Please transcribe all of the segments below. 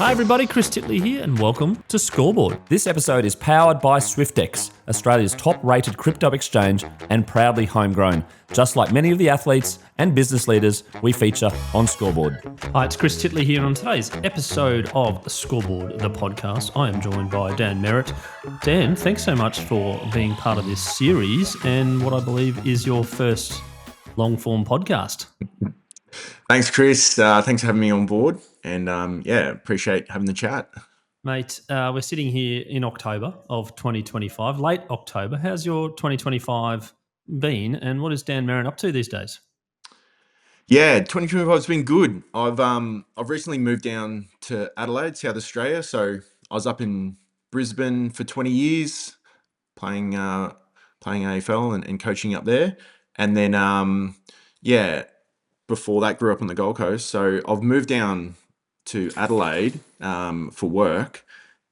Hi everybody, Chris Titley here and welcome to Scoreboard. This episode is powered by SwiftX, Australia's top-rated crypto exchange and proudly homegrown, just like many of the athletes and business leaders we feature on Scoreboard. Hi, it's Chris Titley here. On today's episode of Scoreboard, the podcast, I am joined by Dan Merritt. Dan, thanks so much for being part of this series and what I believe is your first long-form podcast. Thanks, Chris. Thanks for having me on board. And appreciate having the chat. Mate, we're sitting here in October of 2025, late October. How's your 2025 been and what is Dan Merritt up to these days? Yeah, 2025 has been good. I've recently moved down to Adelaide, South Australia. So I was up in Brisbane for 20 years playing AFL and coaching up there. And then, before that, grew up on the Gold Coast. So I've moved down to Adelaide for work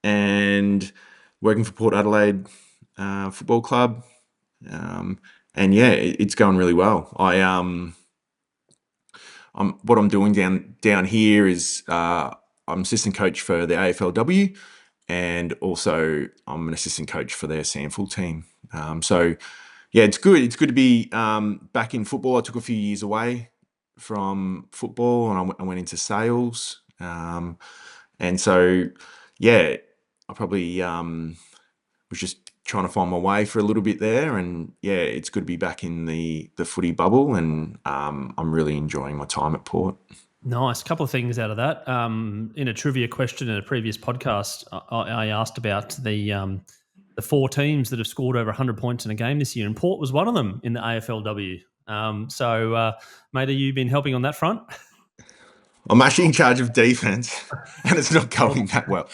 and working for Port Adelaide Football Club. It's going really well. What I'm doing down here is I'm assistant coach for the AFLW, and also I'm an assistant coach for their SANFL team. It's good. It's good to be back in football. I took a few years away from football and I went into sales. I probably was just trying to find my way for a little bit there, and it's good to be back in the footy bubble, and I'm really enjoying my time at Port. Nice. A couple of things out of that. In a trivia question in a previous podcast, I asked about the four teams that have scored over 100 points in a game this year, and Port was one of them in the AFLW. Mate, have you been helping on that front? I'm actually in charge of defense, and it's not going that well.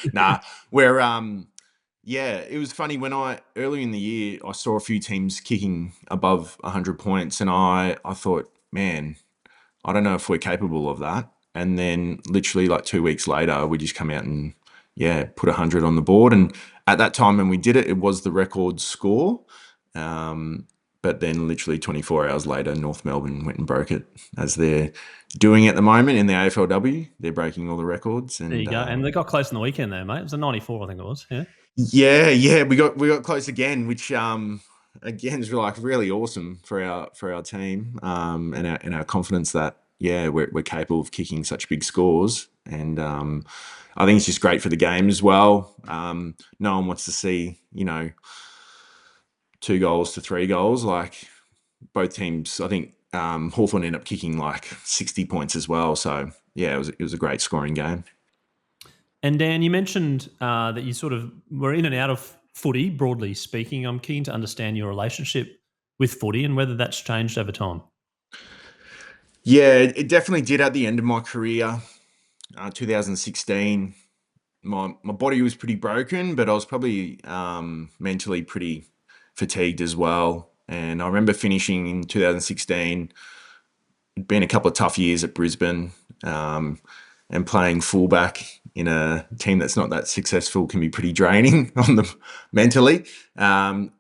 It was funny when early in the year I saw a few teams kicking above 100 points, and I thought, man, I don't know if we're capable of that. And then literally like 2 weeks later, we just come out and put 100 on the board. And at that time when we did it, it was the record score. But then literally 24 hours later, North Melbourne went and broke it, as they're doing at the moment in the AFLW. They're breaking all the records. And, there you go. And they got close in the weekend there, mate. It was a 94, I think it was. Yeah. We got close again, which again is like really awesome for our team and our confidence that we're capable of kicking such big scores. And I think it's just great for the game as well. No one wants to see 2 goals to 3 goals. Like both teams, I think Hawthorn ended up kicking like 60 points as well. So it was a great scoring game. And Dan, you mentioned that you sort of were in and out of footy, broadly speaking. I'm keen to understand your relationship with footy and whether that's changed over time. Yeah, it definitely did at the end of my career, 2016. My body was pretty broken, but I was probably mentally pretty fatigued as well. And I remember finishing in 2016. It'd been a couple of tough years at Brisbane, and playing fullback in a team that's not that successful can be pretty draining on the mentally. But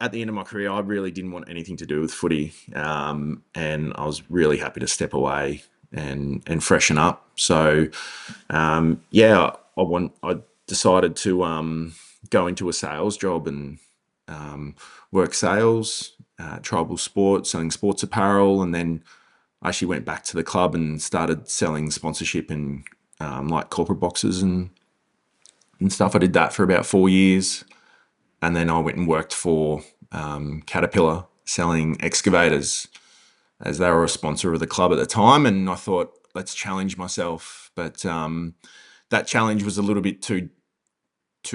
at the end of my career, I really didn't want anything to do with footy, and I was really happy to step away and freshen up. So I decided to go into a sales job and work sales, tribal sports, selling sports apparel, and then I actually went back to the club and started selling sponsorship and like corporate boxes and stuff. I did that for about 4 years, and then I went and worked for Caterpillar selling excavators, as they were a sponsor of the club at the time. And I thought, let's challenge myself, but that challenge was a little bit too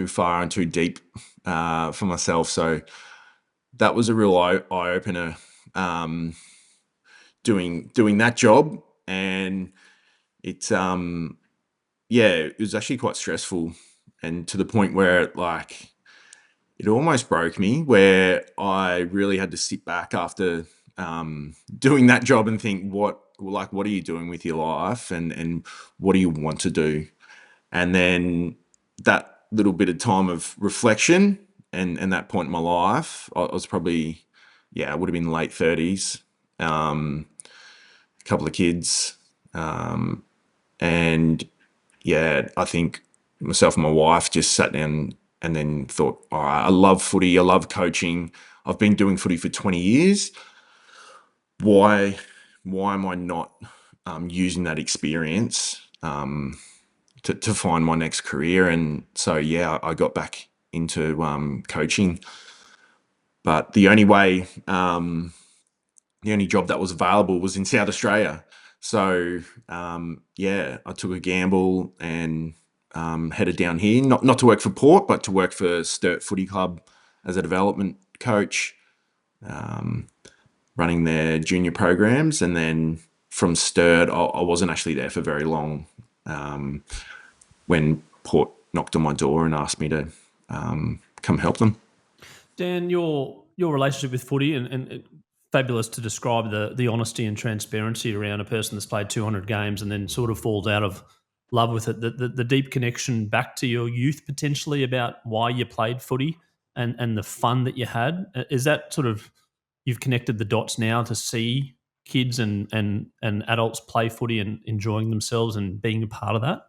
far and too deep for myself. So that was a real eye opener, doing that job. And it was actually quite stressful, and to the point where it almost broke me, where I really had to sit back after doing that job and think, what are you doing with your life, and what do you want to do? And then that little bit of time of reflection and that point in my life, I was probably, I would have been late 30s, a couple of kids, And yeah, I think myself and my wife just sat down and then thought, all right, I love footy. I love coaching. I've been doing footy for 20 years. Why am I not using that experience to find my next career? And so, yeah, I got back into coaching. But the only job that was available was in South Australia. So, yeah, I took a gamble and headed down here, not to work for Port, but to work for Sturt Footy Club as a development coach, running their junior programs. And then from Sturt, I wasn't actually there for very long when Port knocked on my door and asked me to come help them. Dan, your relationship with footy and fabulous to describe the honesty and transparency around a person that's played 200 games and then sort of falls out of love with it. The deep connection back to your youth potentially about why you played footy and the fun that you had. Is that sort of you've connected the dots now to see kids and adults play footy and enjoying themselves and being a part of that?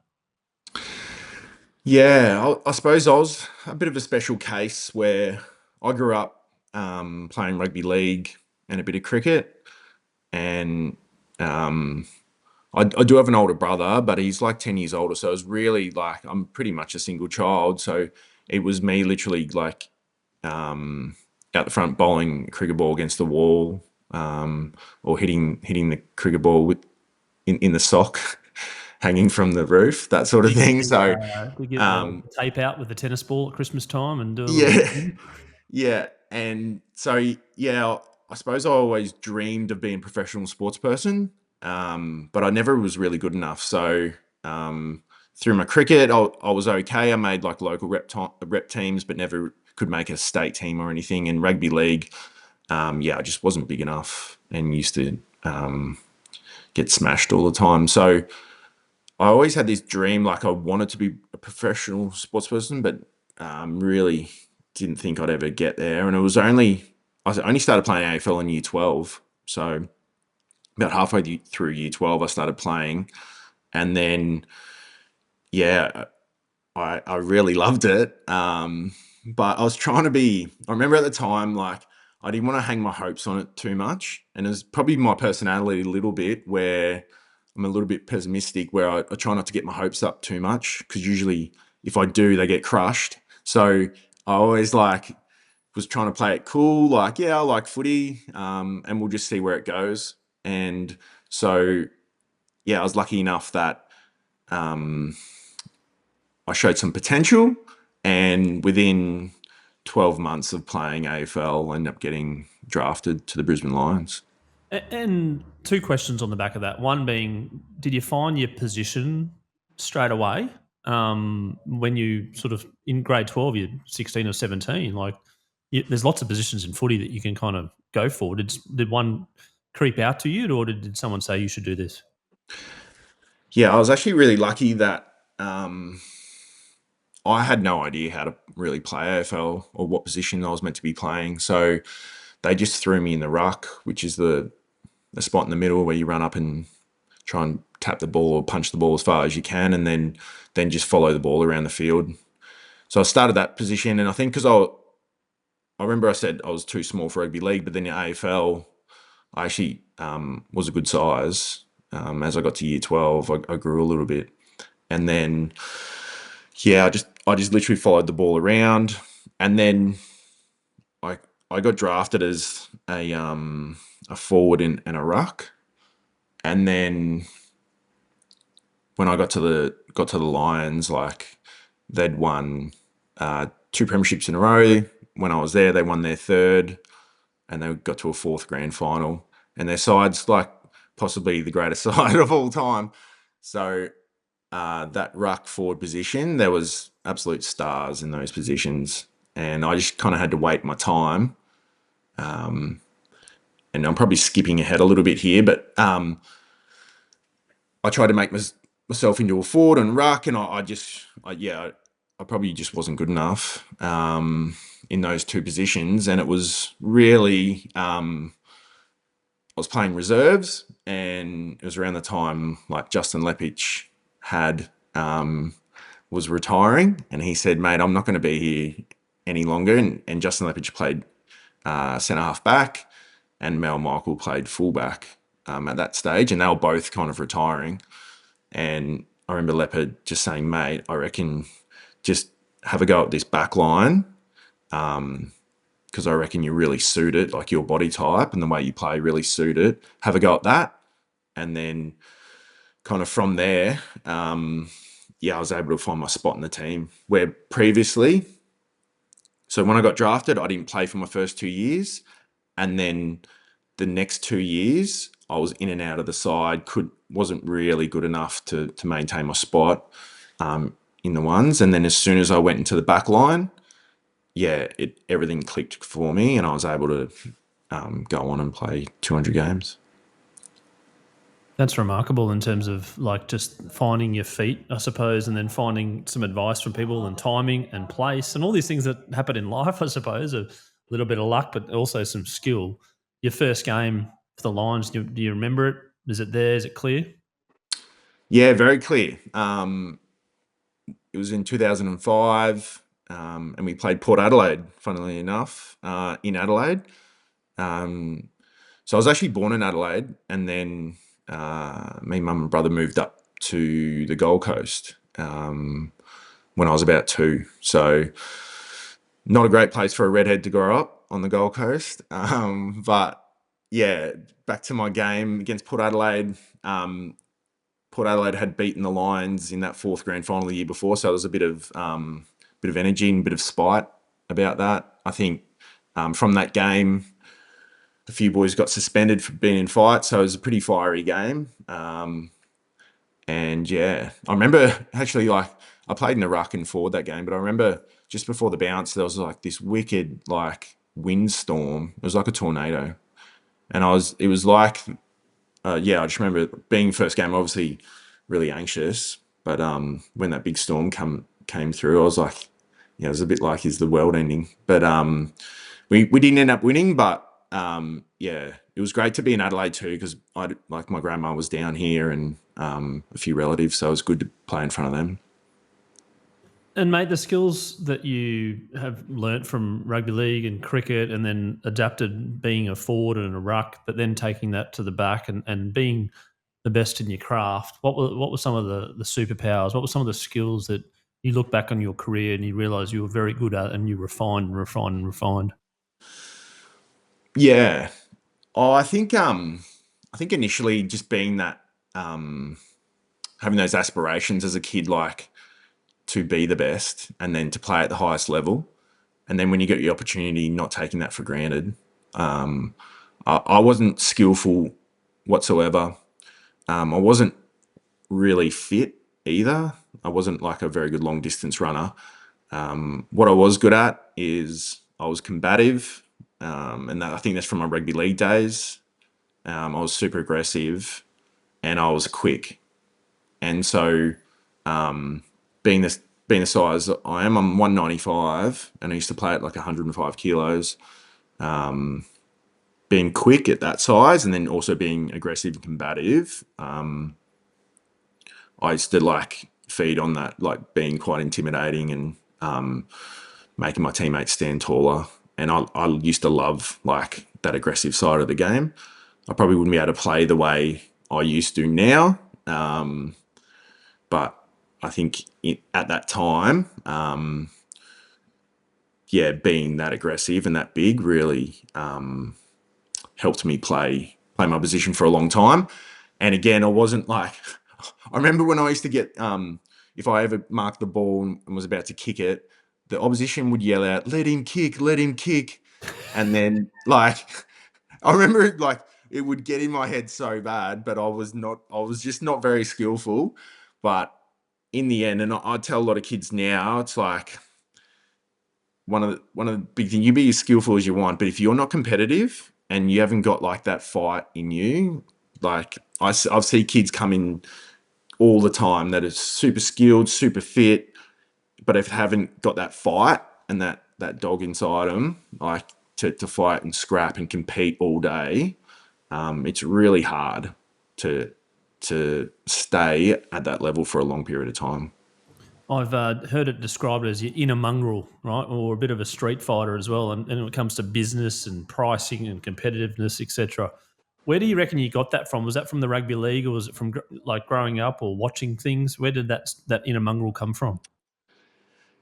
Yeah, I suppose I was a bit of a special case where I grew up playing rugby league and a bit of cricket. And I do have an older brother, but he's like 10 years older. So it was really like I'm pretty much a single child. So it was me literally like out the front bowling a cricket ball against the wall or hitting the cricket ball in the sock. Hanging from the roof, that sort of thing. So, To get the tape out with the tennis ball at Christmas time and do a little yeah, yeah. And so, yeah, I suppose I always dreamed of being a professional sports person, but I never was really good enough. So, through my cricket, I was okay. I made like local rep teams, but never could make a state team or anything. In rugby league, yeah, I just wasn't big enough and used to get smashed all the time. So, I always had this dream, like I wanted to be a professional sports person, but really didn't think I'd ever get there. And I only started playing AFL in year 12. So about halfway through year 12, I started playing. And then, yeah, I really loved it. But I was trying to I remember at the time, like, I didn't want to hang my hopes on it too much. And it was probably my personality a little bit where I'm a little bit pessimistic where I try not to get my hopes up too much because usually if I do, they get crushed. So I always like was trying to play it cool, like, yeah, I like footy and we'll just see where it goes. And so, yeah, I was lucky enough that I showed some potential and within 12 months of playing AFL, I ended up getting drafted to the Brisbane Lions. And two questions on the back of that. One being, did you find your position straight away when you sort of in grade 12, you're 16 or 17? Like, there's lots of positions in footy that you can kind of go for. Did one creep out to you, or did someone say you should do this? Yeah, I was actually really lucky that I had no idea how to really play AFL or what position I was meant to be playing. So they just threw me in the ruck, which is the spot in the middle where you run up and try and tap the ball or punch the ball as far as you can, and then just follow the ball around the field. So I started that position, and I think because I remember I said I was too small for rugby league, but then in AFL, I actually was a good size. As I got to year 12, I grew a little bit, and then yeah, I just literally followed the ball around, and then I got drafted as a forward and a ruck, and then when I got to the Lions, like they'd won two premierships in a row. When I was there, they won their third, and they got to a fourth grand final. And their side's like possibly the greatest side of all time. So that ruck forward position, there was absolute stars in those positions, and I just kind of had to wait my time. And I'm probably skipping ahead a little bit here, but I tried to make myself into a forward and ruck, and I probably just wasn't good enough in those two positions. And it was really, I was playing reserves, and it was around the time like Justin Lepich had was retiring, and he said, "Mate, I'm not going to be here any longer." And Justin Lepage played centre half back, and Mel Michael played fullback at that stage, and they were both kind of retiring. And I remember Leopard just saying, "Mate, I reckon just have a go at this back line, because I reckon you really suit it, like your body type and the way you play really suit it. Have a go at that." And then kind of from there, I was able to find my spot in the team, where previously, so when I got drafted, I didn't play for my first 2 years. And then the next 2 years, I was in and out of the side, wasn't really good enough to maintain my spot in the ones. And then as soon as I went into the back line, everything clicked for me, and I was able to go on and play 200 games. That's remarkable in terms of like just finding your feet, I suppose, and then finding some advice from people and timing and place and all these things that happen in life, I suppose, a little bit of luck, but also some skill. Your first game for the Lions, do you remember it? Is it there? Is it clear? Yeah, very clear. It was in 2005, and we played Port Adelaide, funnily enough, in Adelaide. So I was actually born in Adelaide, and then me, mum and brother moved up to the Gold Coast when I was about 2. So not a great place for a redhead to grow up on the Gold Coast. But yeah, back to my game against Port Adelaide. Port Adelaide had beaten the Lions in that 4th grand final the year before, so there was a bit of energy and a bit of spite about that. I think from that game, a few boys got suspended for being in fights, so it was a pretty fiery game. And yeah, I remember actually, like, I played in the ruck and forward that game, but I remember just before the bounce, there was like this wicked like windstorm. It was like a tornado, and it was like, I just remember being first game, obviously really anxious, but when that big storm came through, I was like, it was a bit like, is the world ending? But we didn't end up winning, but it was great to be in Adelaide too, because my grandma was down here and a few relatives, so it was good to play in front of them. And mate, the skills that you have learnt from rugby league and cricket, and then adapted being a forward and a ruck, but then taking that to the back and being the best in your craft. What were some of the superpowers? What were some of the skills that you look back on your career and you realise you were very good at, and you refined and refined and refined? Yeah. I think initially just being that, having those aspirations as a kid, like to be the best and then to play at the highest level. And then when you get the opportunity, not taking that for granted. I wasn't skillful whatsoever. I wasn't really fit either. I wasn't like a very good long distance runner. What I was good at is I was combative. And I think that's from my rugby league days. I was super aggressive and I was quick. And so, being the size that I am, I'm 195, and I used to play at like 105 kilos. Being quick at that size, and then also being aggressive and combative, I used to like feed on that, like being quite intimidating and making my teammates stand taller. And I used to love like that aggressive side of the game. I probably wouldn't be able to play the way I used to now, but I think at that time, being that aggressive and that big really helped me play my position for a long time. And again, I wasn't like, I remember when I used to get, if I ever marked the ball and was about to kick it, the opposition would yell out, let him kick. And then like, I remember like it would get in my head so bad, but I was just not very skillful. But in the end, and I tell a lot of kids now, it's like one of the big things, you be as skillful as you want, but if you're not competitive and you haven't got like that fight in you, like I've seen kids come in all the time that are super skilled, super fit, but if they haven't got that fight and that dog inside them, like to fight and scrap and compete all day, it's really hard to to stay at that level for a long period of time. I've heard it described as your inner mongrel, right, or a bit of a street fighter as well. And when it comes to business and pricing and competitiveness, etc. Where do you reckon you got that from? Was that from the rugby league, or was it from like growing up or watching things? Where did that inner mongrel come from?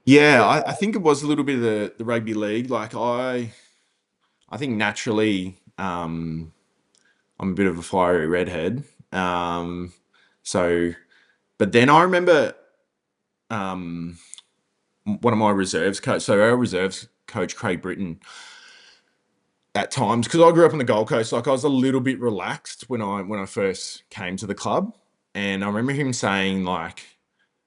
Yeah, I think it was a little bit of the rugby league. Like I think naturally, I'm a bit of a fiery redhead. So, but then I remember um, one of my reserves coach. So our reserves coach, Craig Britton, at times, because I grew up on the Gold Coast, like I was a little bit relaxed when I first came to the club, and I remember him saying like,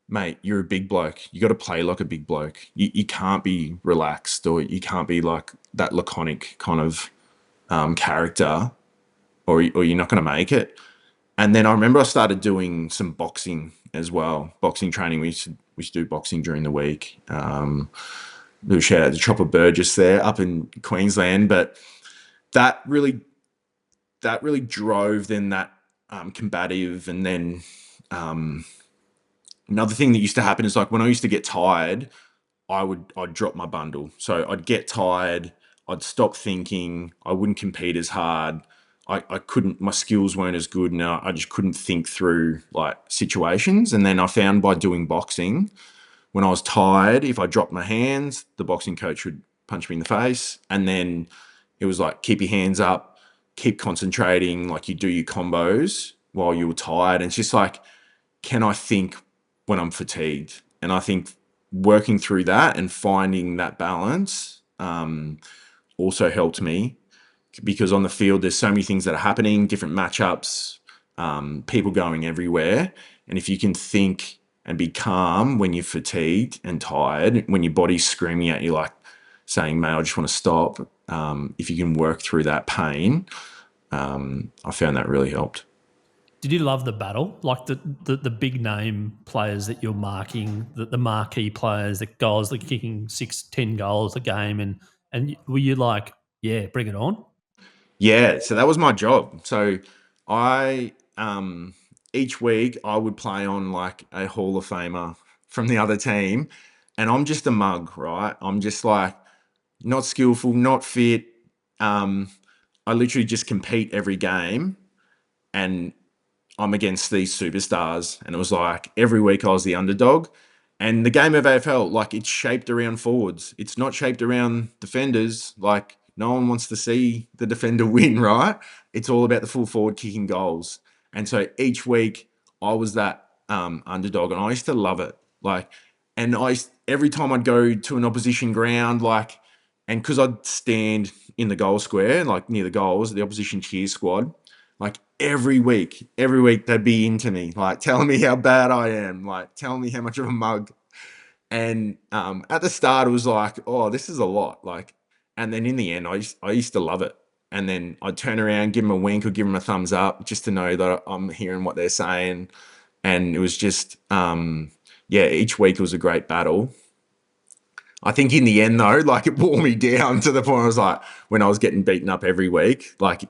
"Mate, you're a big bloke. You got to play like a big bloke. You can't be relaxed, or you can't be like that laconic kind of character, or you're not going to make it." And then I remember I started doing some boxing as well, boxing training. We used to do boxing during the week. Little shout out to Chopper Burgess there up in Queensland, but that really drove then that combative. And then another thing that used to happen is like when I used to get tired, I'd drop my bundle. So I'd get tired, I'd stop thinking, I wouldn't compete as hard. I couldn't, my skills weren't as good, and I just couldn't think through like situations. And then I found by doing boxing, when I was tired, if I dropped my hands, the boxing coach would punch me in the face. And then it was like, keep your hands up, keep concentrating, like you do your combos while you were tired. And it's just like, can I think when I'm fatigued? And I think working through that and finding that balance also helped me, because on the field, there's so many things that are happening, different matchups, people going everywhere. And if you can think and be calm when you're fatigued and tired, when your body's screaming at you, like saying, "Mate, I just want to stop." If you can work through that pain, I found that really helped. Did you love the battle? Like the big name players that you're marking, the marquee players, the guys that are kicking 6, 10 goals a game, and were you like, yeah, bring it on? Yeah, so that was my job. So I each week I would play on like a Hall of Famer from the other team, and I'm just a mug, right? I'm just like not skillful, not fit. Um, I literally just compete every game, and I'm against these superstars. And it was like every week I was the underdog. And the game of AFL, like it's shaped around forwards. It's not shaped around defenders. Like no one wants to see the defender win, right? It's all about the full forward kicking goals. And so each week I was that underdog, and I used to love it. Like, and every time I'd go to an opposition ground, like, and because I'd stand in the goal square, like near the goals, the opposition cheer squad, like every week they'd be into me, like telling me how bad I am, like telling me how much of a mug. And at the start, it was like, oh, this is a lot. Like, and then in the end, I used to love it. And then I'd turn around, give them a wink or give them a thumbs up just to know that I'm hearing what they're saying. And it was just, yeah, each week was a great battle. I think in the end, though, like it wore me down to the point I was like, when I was getting beaten up every week, like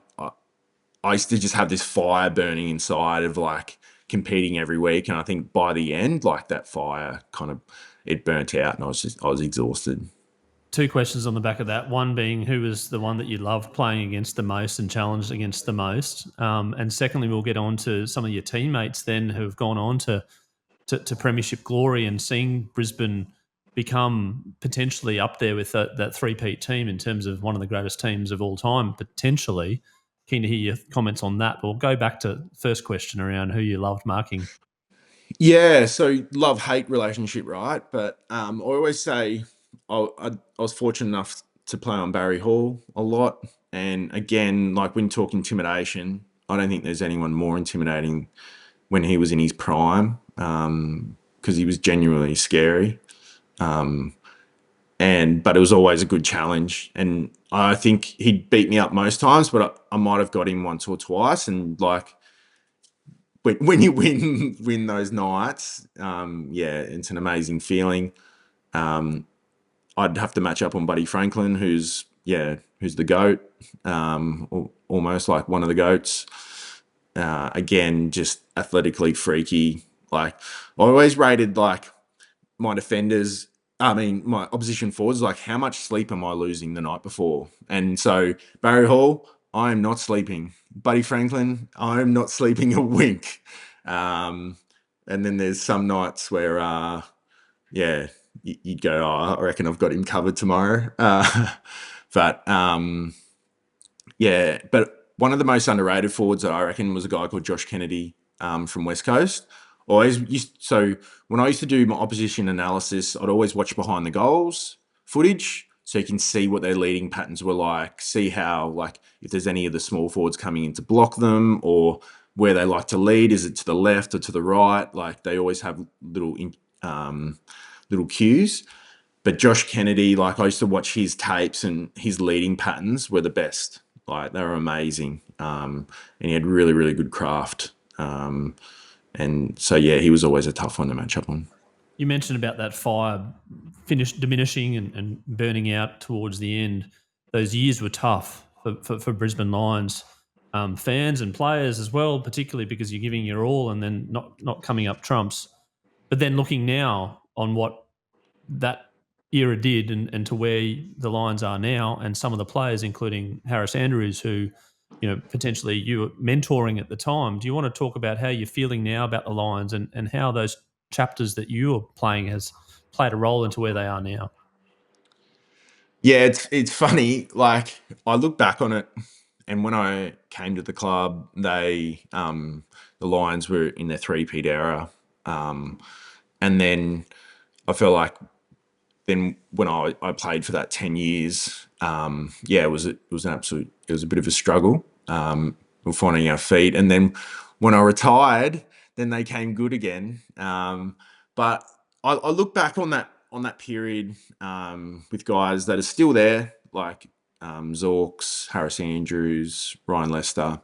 I used to just have this fire burning inside of like competing every week. And I think by the end, like that fire kind of, it burnt out, and I was exhausted. Two questions on the back of that. One being, who was the one that you loved playing against the most and challenged against the most? And secondly, we'll get on to some of your teammates then who have gone on to premiership glory, and seeing Brisbane become potentially up there with that three-peat team in terms of one of the greatest teams of all time, potentially. Keen to hear your comments on that. But we'll go back to first question around who you loved marking. Yeah, so love-hate relationship, right? But I always say I was fortunate enough to play on Barry Hall a lot. And again, like when you talk intimidation, I don't think there's anyone more intimidating when he was in his prime, because he was genuinely scary. But it was always a good challenge. And I think he'd beat me up most times, but I might have got him once or twice. And like when you win those nights, yeah, it's an amazing feeling. I'd have to match up on Buddy Franklin, who's the goat, almost like one of the goats. again, just athletically freaky. Like I always rated like my defenders. I mean, my opposition forwards, like how much sleep am I losing the night before? And so Barry Hall, I am not sleeping. Buddy Franklin, I am not sleeping a wink. And then there's some nights where, you'd go, oh, I reckon I've got him covered tomorrow. But one of the most underrated forwards that I reckon was a guy called Josh Kennedy from West Coast. So when I used to do my opposition analysis, I'd always watch behind the goals footage so you can see what their leading patterns were like, see how, like, if there's any of the small forwards coming in to block them or where they like to lead. Is it to the left or to the right? Like, they always have little cues. But Josh Kennedy, like, I used to watch his tapes and his leading patterns were the best. Like, they were amazing. And he had really, really good craft. And so, yeah, he was always a tough one to match up on. You mentioned about that fire diminishing and burning out towards the end. Those years were tough for Brisbane Lions fans and players as well, particularly because you're giving your all and then not coming up trumps. But then looking now on what that era did and to where the Lions are now, and some of the players, including Harris Andrews, who, potentially you were mentoring at the time. Do you want to talk about how you're feeling now about the Lions and how those chapters that you were playing has played a role into where they are now? Yeah, it's funny. Like, I look back on it, and when I came to the club, the Lions were in their three-peat era, and then I feel like then when I played for that 10 years, it was a bit of a struggle. We're finding our feet, and then when I retired, then they came good again. But I look back on that period with guys that are still there, like Zorks, Harris Andrews, Ryan Lester,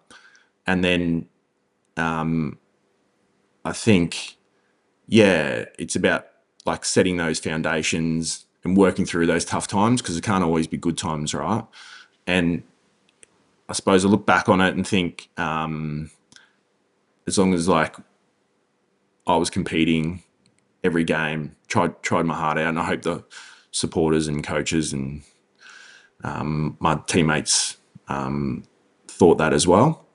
and then I think, it's about like setting those foundations and working through those tough times, because it can't always be good times, right? And I suppose I look back on it and think, as long as like I was competing every game, tried my heart out, and I hope the supporters and coaches and my teammates thought that as well.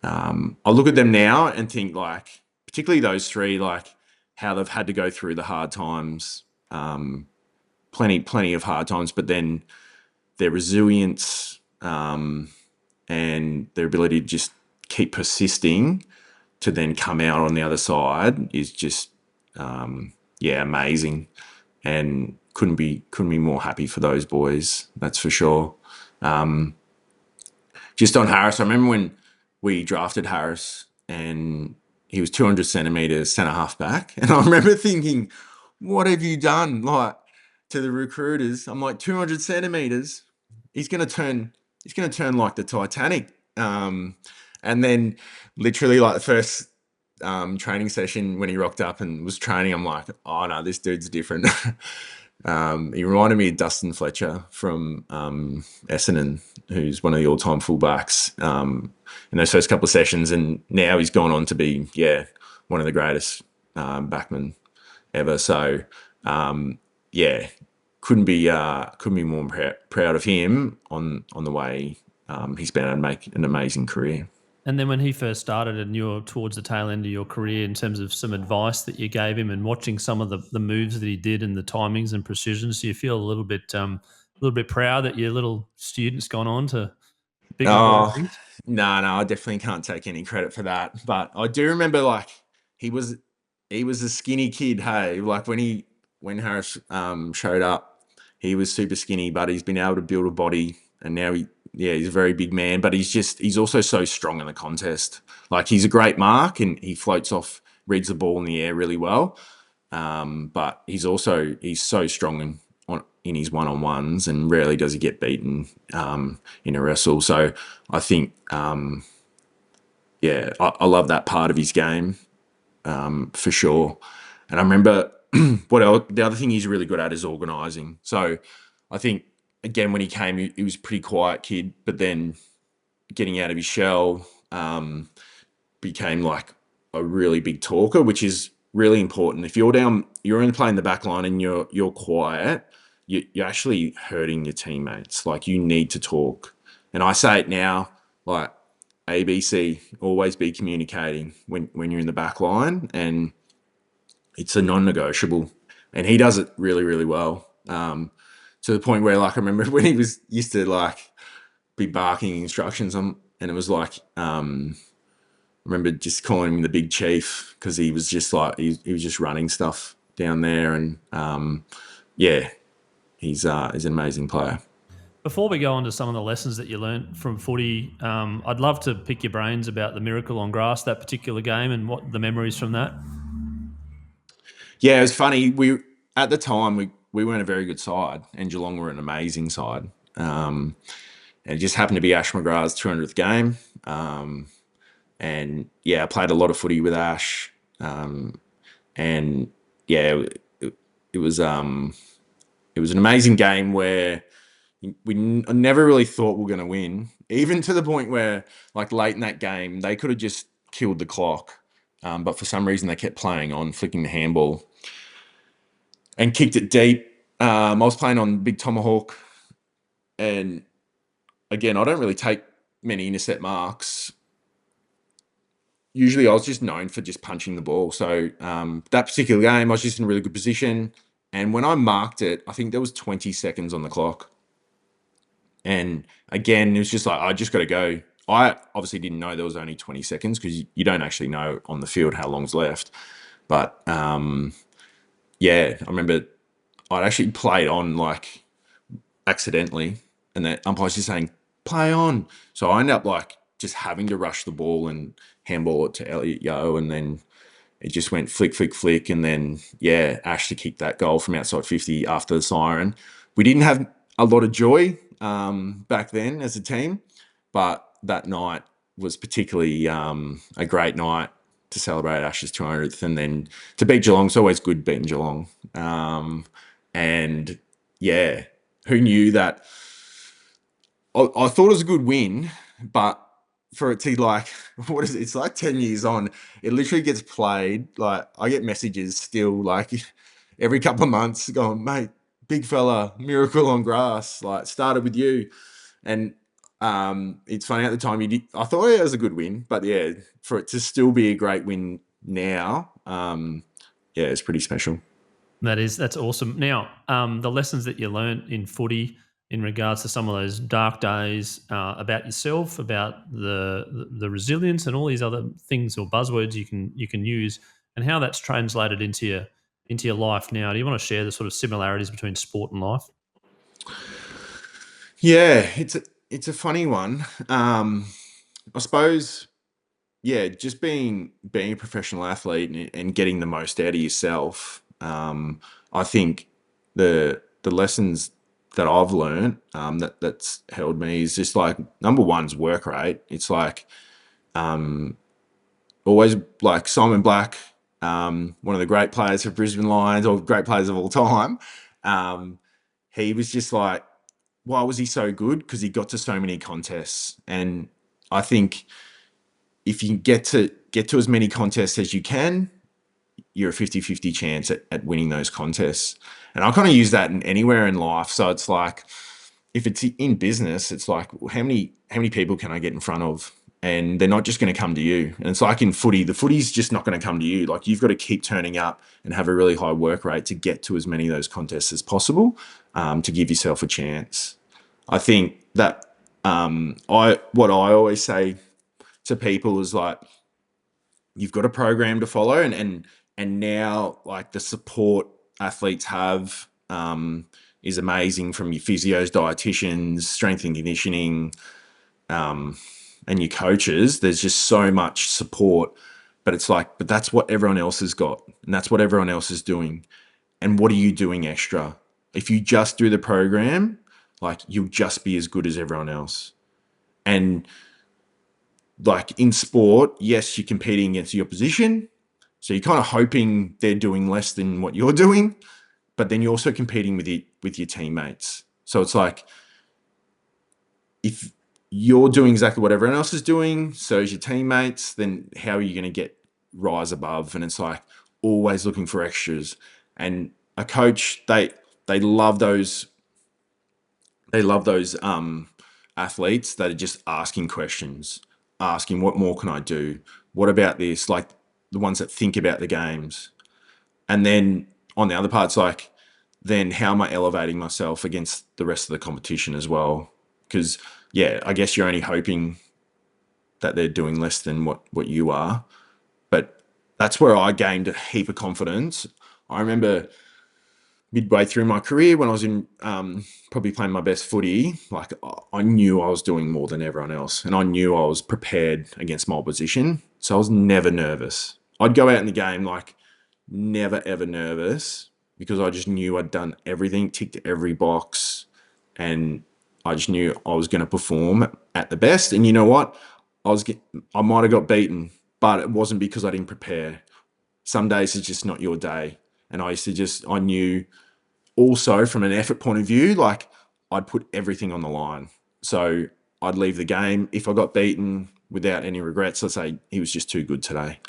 I look at them now and think, like, particularly those three, like how they've had to go through the hard times, plenty of hard times, but then their resilience and their ability to just keep persisting to then come out on the other side is just amazing, and couldn't be more happy for those boys, that's for sure. Just on Harris, I remember when we drafted Harris and he was 200 centimetres centre half back, and I remember thinking, what have you done? Like, to the recruiters, I'm like, 200 centimetres, he's going to turn like the Titanic. And then literally like the first training session when he rocked up and was training, I'm like, oh no, this dude's different. He reminded me of Dustin Fletcher from Essendon, who's one of the all-time fullbacks in those first couple of sessions, and now he's gone on to be one of the greatest backmen ever. So couldn't be more proud of him on the way he's been able to make an amazing career. And then when he first started and you're towards the tail end of your career, in terms of some advice that you gave him and watching some of the moves that he did and the timings and precisions, do you feel a little bit proud that your little student's gone on to bigger things? No, I definitely can't take any credit for that. But I do remember, like, he was a skinny kid. Hey, like when Harris showed up, he was super skinny, but he's been able to build a body, and now he's a very big man, but he's also so strong in the contest. Like, he's a great mark and he floats off, reads the ball in the air really well. But he's so strong in his one-on-ones, and rarely does he get beaten in a wrestle. So I think, I love that part of his game for sure. And I remember the other thing he's really good at is organising. So I think, again, when he came, he was a pretty quiet kid, but then getting out of his shell, became like a really big talker, which is really important. If you're only playing the back line and you're quiet, you're actually hurting your teammates. Like, you need to talk. And I say it now, like, ABC, always be communicating when you're in the back line, and it's a non-negotiable. And he does it really, really well. To the point where, like, I remember when he used to like be barking instructions on, and it was like, I remember just calling him the Big Chief, because he was just like, he was just running stuff down there. And yeah, he's an amazing player. Before we go on to some of the lessons that you learnt from footy, I'd love to pick your brains about the miracle on grass, that particular game, and what the memories from that. Yeah, it was funny. At the time we weren't a very good side, and Geelong were an amazing side. And it just happened to be Ash McGrath's 200th game. And yeah, I played a lot of footy with Ash. And yeah, it was an amazing game where we never really thought we were going to win, even to the point where, like, late in that game, they could have just killed the clock. But for some reason, they kept playing on, flicking the handball, and kicked it deep. I was playing on Big Tomahawk, and again, I don't really take many intercept marks. Usually I was just known for just punching the ball. So that particular game, I was just in a really good position. And when I marked it, I think there was 20 seconds on the clock. And again, it was just like, I just got to go. I obviously didn't know there was only 20 seconds, because you don't actually know on the field how long's left. But yeah, I remember I'd actually played on, like, accidentally, and the umpire's just saying, play on. So I ended up, like, just having to rush the ball and handball it to Elliot Yeo, and then it just went flick, flick, flick, and then, yeah, Ash to kick that goal from outside 50 after the siren. We didn't have a lot of joy back then as a team, but that night was particularly a great night to celebrate Ash's 200th, and then to beat Geelong. It's always good beating Geelong. And yeah, who knew that? I thought it was a good win, but for it to, like, what is it? It's like 10 years on, it literally gets played. Like, I get messages still, like, every couple of months going, mate, big fella, miracle on grass, like, started with you. And it's funny, at the time I thought it was a good win, but yeah, for it to still be a great win now, yeah, it's pretty special. That's awesome. Now, the lessons that you learnt in footy in regards to some of those dark days, about yourself, about the resilience, and all these other things or buzzwords you can use, and how that's translated into your life now. Do you want to share the sort of similarities between sport and life? Yeah, it's a funny one. I suppose, yeah, just being a professional athlete and getting the most out of yourself. I think the lessons that I've learned, that's held me, is just, like, number one's work rate. It's like, always, like, Simon Black, one of the great players for Brisbane Lions, or great players of all time. He was just like, why was he so good? Because he got to so many contests. And I think if you get to as many contests as you can, you're a 50-50 chance at winning those contests. And I kind of use that in anywhere in life. So it's like, if it's in business, it's like, how many people can I get in front of? And they're not just going to come to you. And it's like in footy, the footy's just not going to come to you. Like, you've got to keep turning up and have a really high work rate to get to as many of those contests as possible, to give yourself a chance. I think that what I always say to people is, like, you've got a program to follow, and now, like, the support athletes have is amazing, from your physios, dietitians, strength and conditioning, and your coaches. There's just so much support, but it's like, but that's what everyone else has got, and that's what everyone else is doing. And what are you doing extra? If you just do the program, like, you'll just be as good as everyone else. And, like, in sport, yes, you're competing against the opposition, so you're kind of hoping they're doing less than what you're doing, but then you're also competing with your teammates. So it's like, if you're doing exactly what everyone else is doing, so is your teammates, then how are you going to rise above? And it's like always looking for extras. And a coach, they love those athletes that are just asking questions, asking what more can I do? What about this? Like the ones that think about the games. And then on the other parts, like, then how am I elevating myself against the rest of the competition as well? Because, yeah, I guess you're only hoping that they're doing less than what you are. But that's where I gained a heap of confidence. I remember midway through my career when I was in probably playing my best footy, like I knew I was doing more than everyone else, and I knew I was prepared against my opposition. So I was never nervous. I'd go out in the game like never ever nervous because I just knew I'd done everything, ticked every box, and I just knew I was going to perform at the best. And you know what? I might have got beaten, but it wasn't because I didn't prepare. Some days it's just not your day. And I knew also from an effort point of view, like I'd put everything on the line. So I'd leave the game. If I got beaten without any regrets, let's say he was just too good today.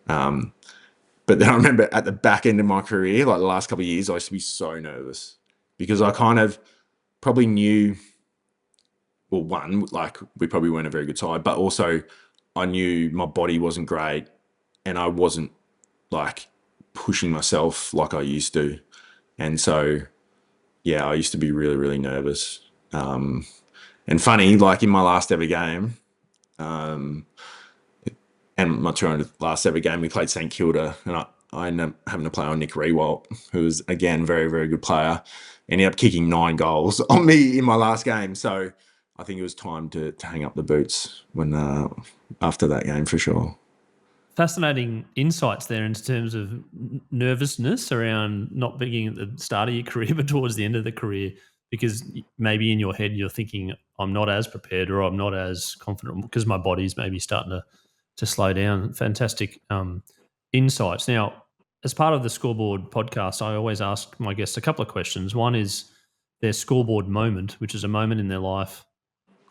But then I remember at the back end of my career, like the last couple of years, I used to be so nervous because I kind of probably knew, well, one, like we probably weren't a very good side, but also I knew my body wasn't great and I wasn't like pushing myself like I used to. And so, yeah, I used to be really, really nervous. And funny, like in my last ever game, and my 200th last ever game, we played St Kilda, and I ended up having to play on Nick Rewalt, who was, again, very, very good player. Ended up kicking 9 goals on me in my last game. So I think it was time to hang up the boots after that game for sure. Fascinating insights there in terms of nervousness around not being at the start of your career, but towards the end of the career, because maybe in your head you're thinking, I'm not as prepared or I'm not as confident because my body's maybe starting to slow down. Fantastic insights. Now, as part of the Scoreboard podcast, I always ask my guests a couple of questions. One is their scoreboard moment, which is a moment in their life,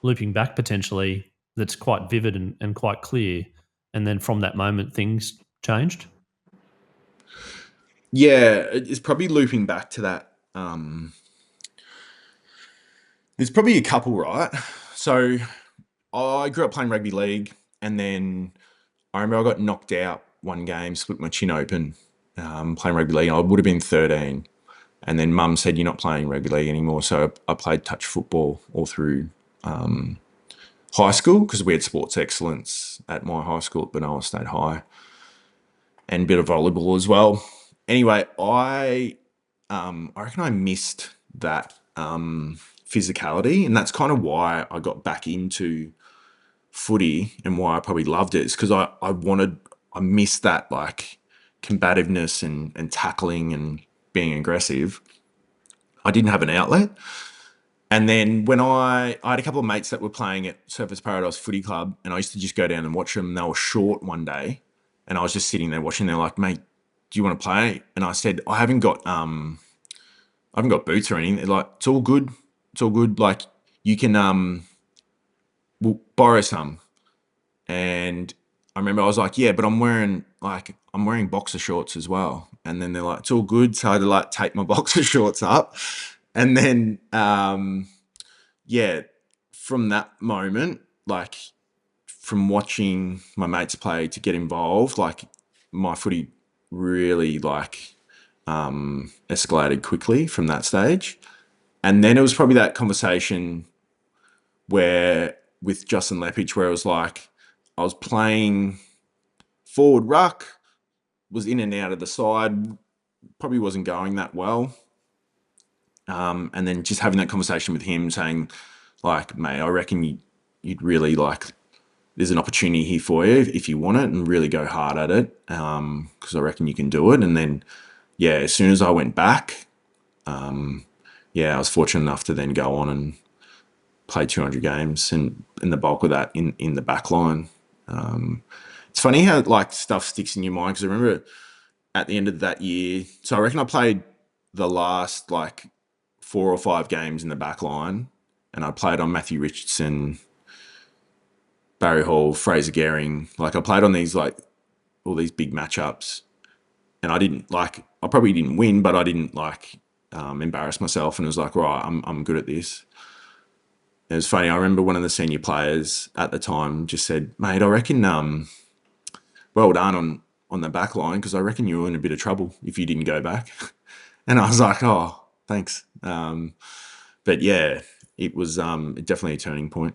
looping back potentially, that's quite vivid and quite clear. And then from that moment, things changed. Yeah, it's probably looping back to that. There's probably a couple, right? So I grew up playing rugby league, and then I remember I got knocked out one game, split my chin open, playing rugby league. I would have been 13. And then mum said, you're not playing rugby league anymore. So I played touch football all through high school because we had sports excellence at my high school at Benalla State High, and a bit of volleyball as well. Anyway, I reckon I missed that physicality, and that's kind of why I got back into footy and why I probably loved it. Is because I missed that like combativeness and tackling and being aggressive. I didn't have an outlet. And then when I had a couple of mates that were playing at Surfers Paradise Footy Club, and I used to just go down and watch them. And they were short one day, and I was just sitting there watching. They're like, "Mate, do you want to play?" And I said, "I haven't got boots or anything." They're like, "It's all good. It's all good. Like you can we'll borrow some." And I remember I was like, "Yeah, but I'm wearing boxer shorts as well." And then they're like, "It's all good." So I had to like take my boxer shorts up, and then yeah, from that moment, like from watching my mates play to get involved, like my footy really like escalated quickly from that stage. And then it was probably that conversation where with Justin Lepich, where it was like I was playing forward ruck, was in and out of the side, probably wasn't going that well. And then just having that conversation with him saying, like, mate, I reckon you'd really like, there's an opportunity here for you if you want it and really go hard at it, because I reckon you can do it. And then, yeah, as soon as I went back, I was fortunate enough to then go on and play 200 games and the bulk of that in the backline. It's funny how like stuff sticks in your mind, because I remember at the end of that year, so I reckon I played the last like 4 or 5 games in the back line, and I played on Matthew Richardson, Barry Hall, Fraser Gehring. Like I played on these like all these big matchups, and I probably didn't win, but I didn't like embarrass myself, and it was like, right, I'm good at this. It was funny. I remember one of the senior players at the time just said, "Mate, I reckon well done on the back line because I reckon you were in a bit of trouble if you didn't go back." And I was like, "Oh, thanks." But yeah, it was definitely a turning point.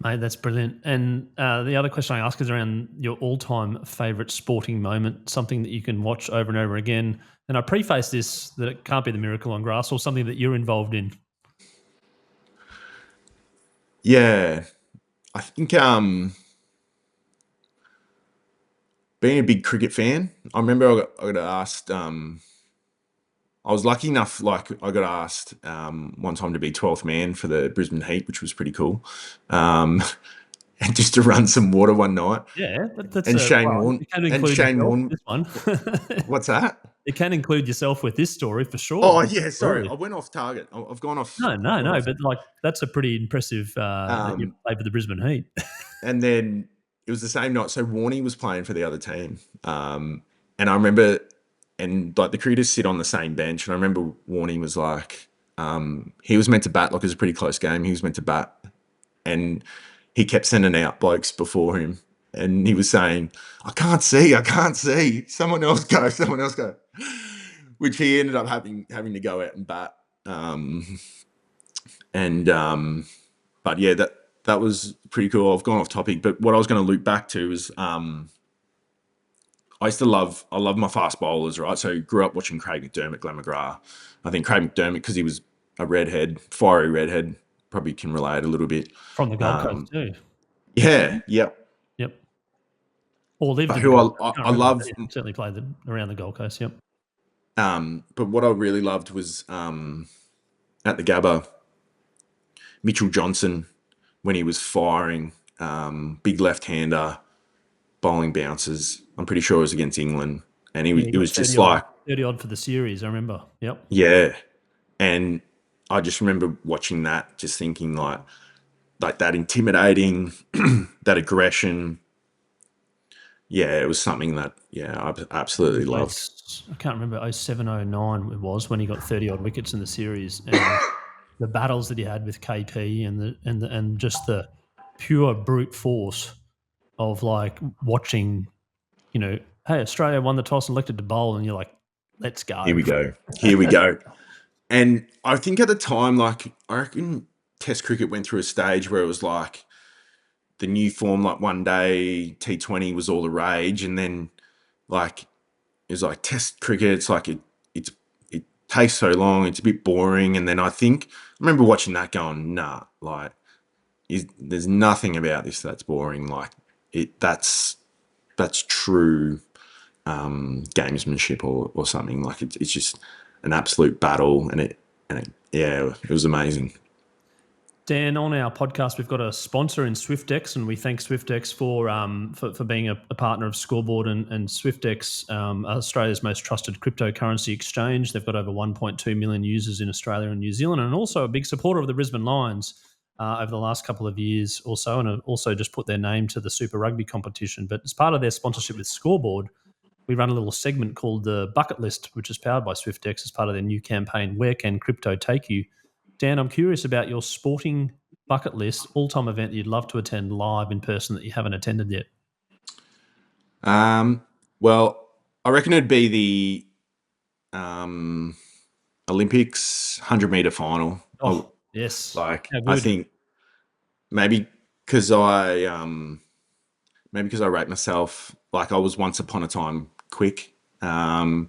Mate, that's brilliant. And the other question I ask is around your all-time favourite sporting moment, something that you can watch over and over again. And I preface this that it can't be the miracle on grass or something that you're involved in. Yeah, I think being a big cricket fan, I remember I got asked. I was lucky enough, like I got asked one time to be 12th man for the Brisbane Heat, which was pretty cool, and just to run some water one night. Yeah, that's And Shane well, Warne, you can include yourself with this one. what's that? You can include yourself with this story for sure. Oh yeah, sorry, I Absolutely. went off target. I've gone off. No, I've no, gone no. off. But like, that's a pretty impressive that you Um, played for the Brisbane Heat. and then it was the same night. So Warney was playing for the other team, and I remember, and like the cricketers sit on the same bench, and I remember Warney was like, he was meant to bat. Like it was a pretty close game. He was meant to bat, and he kept sending out blokes before him, and he was saying, I can't see. Someone else go." Which he ended up having to go out and bat. And but yeah, that was pretty cool. I've gone off topic, but what I was going to loop back to is I love my fast bowlers, right? So grew up watching Craig McDermott, Glenn McGrath. I think Craig McDermott, because he was a redhead, fiery redhead, probably can relate a little bit. From the Gold Coast too. Yeah, yep. Yep. Or lived But in the who Gold Coast. I love, Certainly played around the Gold Coast. Yep. but what I really loved was at the Gabba, Mitchell Johnson when he was firing, big left-hander, bowling bounces. I'm pretty sure it was against England, and Yeah, it got was just 30 odd, like 30 odd for the series. I remember. Yep. yeah, and I just remember watching that, just thinking like that intimidating, that aggression. Yeah, it was something that I absolutely loved. I can't remember 07, 09 it was when he got 30 odd wickets in the series, and the battles that he had with KP and just the pure brute force of like watching, hey, Australia won the toss and elected to bowl, and you're like, let's go. Here we go. And I think at the time, like I reckon Test cricket went through a stage where it was like the new form, like one day T20 was all the rage, and then like it was like Test cricket. It's like it takes so long. It's a bit boring. And then I remember watching that going, nah, like there's nothing about this that's boring. Like that's true gamesmanship or something. Like it's just an absolute battle, and it was amazing. Dan, on our podcast, we've got a sponsor in SwiftX, and we thank SwiftX for being a partner of Scoreboard and SwiftX, Australia's most trusted cryptocurrency exchange. They've got over 1.2 million users in Australia and New Zealand, and also a big supporter of the Brisbane Lions over the last couple of years or so, and have also just put their name to the Super Rugby competition. But as part of their sponsorship with Scoreboard, we run a little segment called the Bucket List, which is powered by SwiftX as part of their new campaign, Where Can Crypto Take You? Dan, I'm curious about your sporting bucket list, all-time event that you'd love to attend live in person that you haven't attended yet. Well, I reckon it'd be the Olympics 100-meter final. Oh, yes. Like I think maybe because I rate myself like I was once upon a time quick. That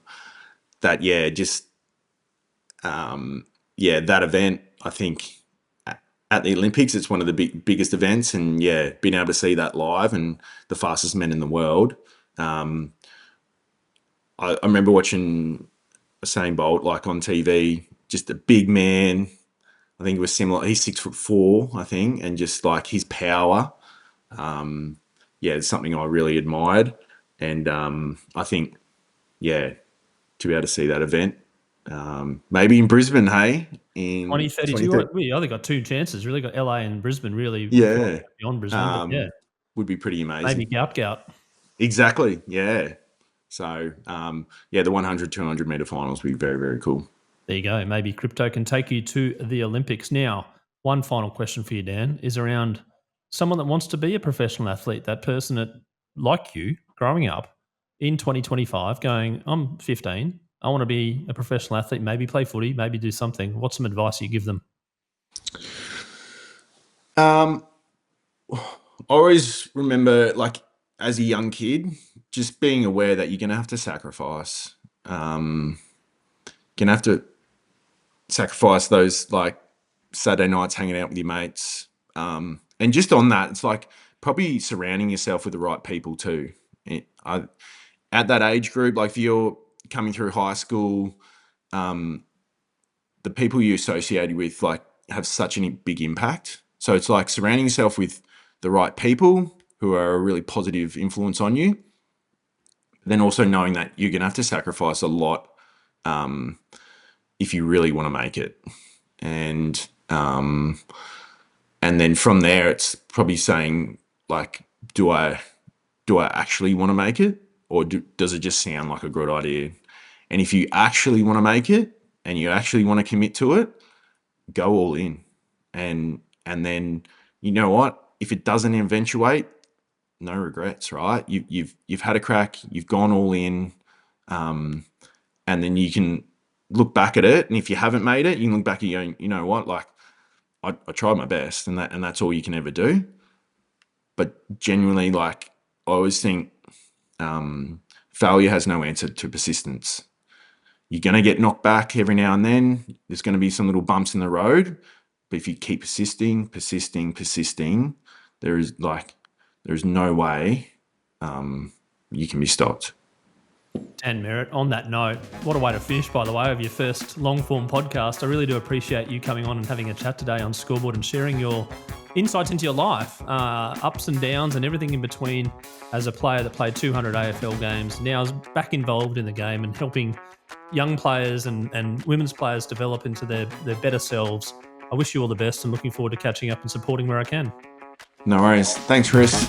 event, I think at the Olympics, it's one of the biggest events, and being able to see that live and the fastest men in the world. I remember watching Usain Bolt like on TV, just a big man. I think it was similar. He's 6'4", I think, and just like his power. It's something I really admired, and I think to be able to see that event. Maybe in Brisbane, hey? In 2032. We only got two chances. Really got LA and Brisbane, really. Yeah. Beyond Brisbane, but yeah. would be pretty amazing. Maybe gout. Exactly. Yeah. So, the 100, 200 meter finals would be very, very cool. There you go. Maybe crypto can take you to the Olympics. Now, one final question for you, Dan, is around someone that wants to be a professional athlete, that person that, like you, growing up in 2025, going, I'm 15, I want to be a professional athlete, maybe play footy, maybe do something. What's some advice you give them? Always remember, like, as a young kid, just being aware that you're going to have to sacrifice. Going to have to sacrifice those, like, Saturday nights hanging out with your mates. And just on that, it's like probably surrounding yourself with the right people too. At that age group, like if you're coming through high school, the people you associated with like have such a big impact. So it's like surrounding yourself with the right people who are a really positive influence on you. Then also knowing that you're going to have to sacrifice a lot if you really want to make it. And then from there, it's probably saying like, do I actually want to make it, or does it just sound like a good idea? And if you actually want to make it and you actually want to commit to it, go all in. And then, you know what? If it doesn't eventuate, no regrets, right? You've had a crack, you've gone all in, and then you can look back at it. And if you haven't made it, you can look back and go, you know what? Like I tried my best, and that's all you can ever do. But genuinely, like I always think, failure has no answer to persistence. You're going to get knocked back every now and then. There's going to be some little bumps in the road. But if you keep persisting, there is no way you can be stopped. Dan Merritt, on that note, what a way to finish, by the way, of your first long-form podcast. I really do appreciate you coming on and having a chat today on Scoreboard and sharing your insights into your life, ups and downs and everything in between as a player that played 200 AFL games, now is back involved in the game and helping young players and women's players develop into their better selves. I wish you all the best and looking forward to catching up and supporting where I can. No worries. Thanks, Chris.